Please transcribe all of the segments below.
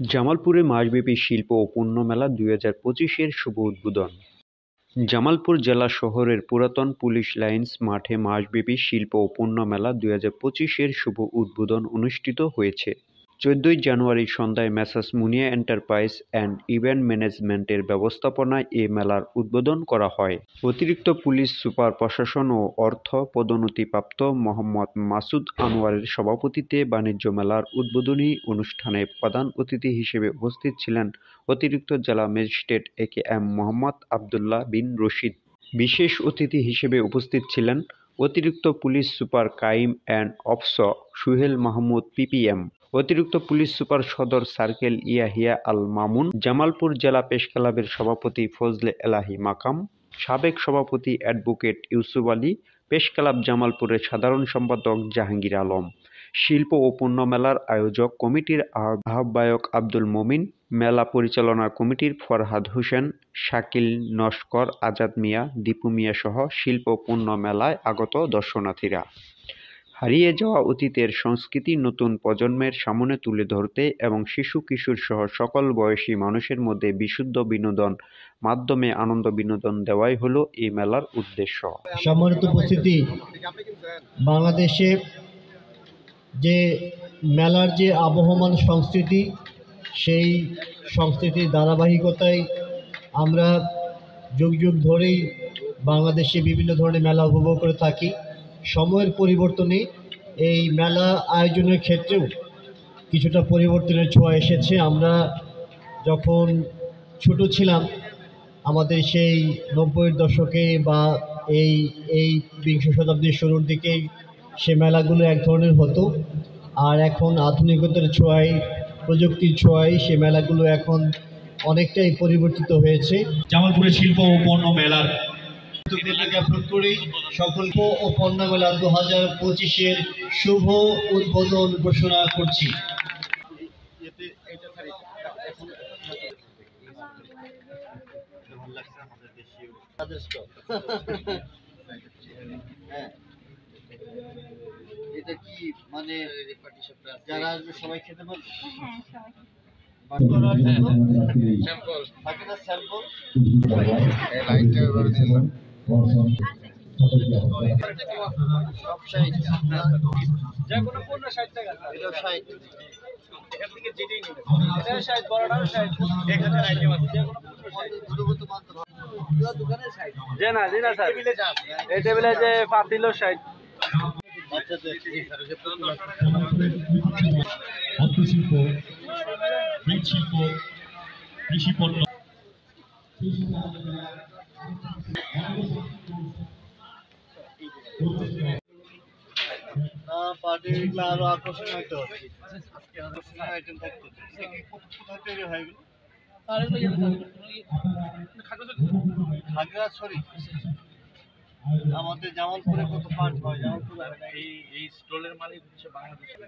জামালপুরে মাসব্যাপী শিল্প ও পণ্য মেলা ২০২৫-এর শুভ উদ্বোধন। জামালপুর জেলা শহরের পুরাতন পুলিশ লাইনস মাঠে মাসব্যাপী শিল্প ও পণ্য মেলা ২০২৫-এর শুভ উদ্বোধন অনুষ্ঠিত হয়েছে। ১৪ই জানুয়ারি সন্ধ্যায় messrs Munia enterprise and event ম্যানেজমেন্টের ব্যবস্থাপনায় এ মেলার উদ্বোধন করা হয়। অতিরিক্ত পুলিশ সুপার প্রশাসন ও অর্থ পদোন্নতিপ্রাপ্ত মোহাম্মদ মাসুদ আনোয়ারের সভাপতিত্বে বাণিজ্য মেলার উদ্বোধনী অনুষ্ঠানে প্রধান অতিথি হিসেবে উপস্থিত ছিলেন অতিরিক্ত জেলা ম্যাজিস্ট্রেট এ.কে.এম. মোহাম্মদ আবদুল্লাহ বিন রশিদ। বিশেষ অতিথি হিসেবে উপস্থিত ছিলেন অতিরিক্ত police super crime and ops Suhel Mahmud PPM, অতিরিক্ত পুলিশ সুপার সদর সার্কেল ইয়াহিয়া আল মামুন, জামালপুর জেলা প্রেস ক্লাবের সভাপতি ফজলে এলাহী মাকাম, সাবেক সভাপতি advocate Yusuf Ali, press club জামালপুরের সাধারণ সম্পাদক জাহাঙ্গীর আলম, শিল্প ও পণ্য মেলার আয়োজক কমিটির আহ্বায়ক আব্দুল মমিন, মেলা পরিচালনা কমিটির ফরহাদ হোসেন, শাকিল নস্কর, আজাদ মিয়া, দীপু মিয়া সহ শিল্প পণ্য মেলায় আগত দর্শনার্থীরা হারিয়ে যাওয়া অতীতের সংস্কৃতি নতুন প্রজন্মের সামনে তুলে ধরতে এবং শিশু কিশোর সহ সকল বয়সী মানুষের মধ্যে বিশুদ্ধ বিনোদন মাধ্যমে আনন্দ বিনোদন দেওয়াই হলো এই মেলার উদ্দেশ্য। সম্মানিত উপস্থিতি, বাংলাদেশে যে মেলার যে আবহমান সংস্কৃতি, সেই সংস্কৃতির ধারাবাহিকতায় আমরা যুগ যুগ ধরেই বাংলাদেশে বিভিন্ন ধরনের মেলা উপভোগ করে থাকি। সময়ের পরিবর্তনে এই মেলা আয়োজনের ক্ষেত্রেও কিছুটা পরিবর্তনের ছোঁয়া এসেছে। আমরা যখন ছোট ছিলাম, আমাদের সেই ৯০-এর দশকে বা এই বিংশ শতাব্দীর শুরুর দিকে সে মেলাগুলো এক ধরনের হতো, আর এখন আধুনিকতার ছোঁয়ায়, প্রযুক্তির ছোঁয়ায় সে মেলাগুলো এখন অনেকটাই পরিবর্তিত হয়েছে। জামালপুরের শিল্প ও পণ্য মেলার শিল্প ও পণ্য মেলা ২০২৫-এর শুভ উদ্বোধন ঘোষণা করছি। এটা কি মানে যারা আসবে সবাই খেতে পারবে? হস্তশিল্প, মৃৎশিল্প, কৃষি পণ্য, পার্টিগুলো আরো আকর্ষণীয় হতে হচ্ছে। আইটেম থাকতে কোথায় তৈরি হয় এগুলো? খাগড়াছড়ি। আমাদের জামালপুরে কত পার্ট হয়? জামালপুরে এই স্টলের মালিক হচ্ছে বাংলাদেশের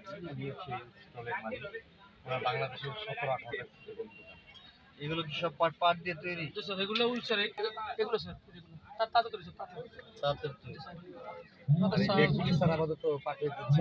স্টলের মালিক। ওরা বাংলাদেশের ১৭-১৮ এগুলো কি সব পার্ট দিয়ে তৈরি? এগুলো স্যার, এগুলো স্যার তাতে তৈরি স্যার, তাতে স্যার আপাতত পাঠিয়ে দিচ্ছে।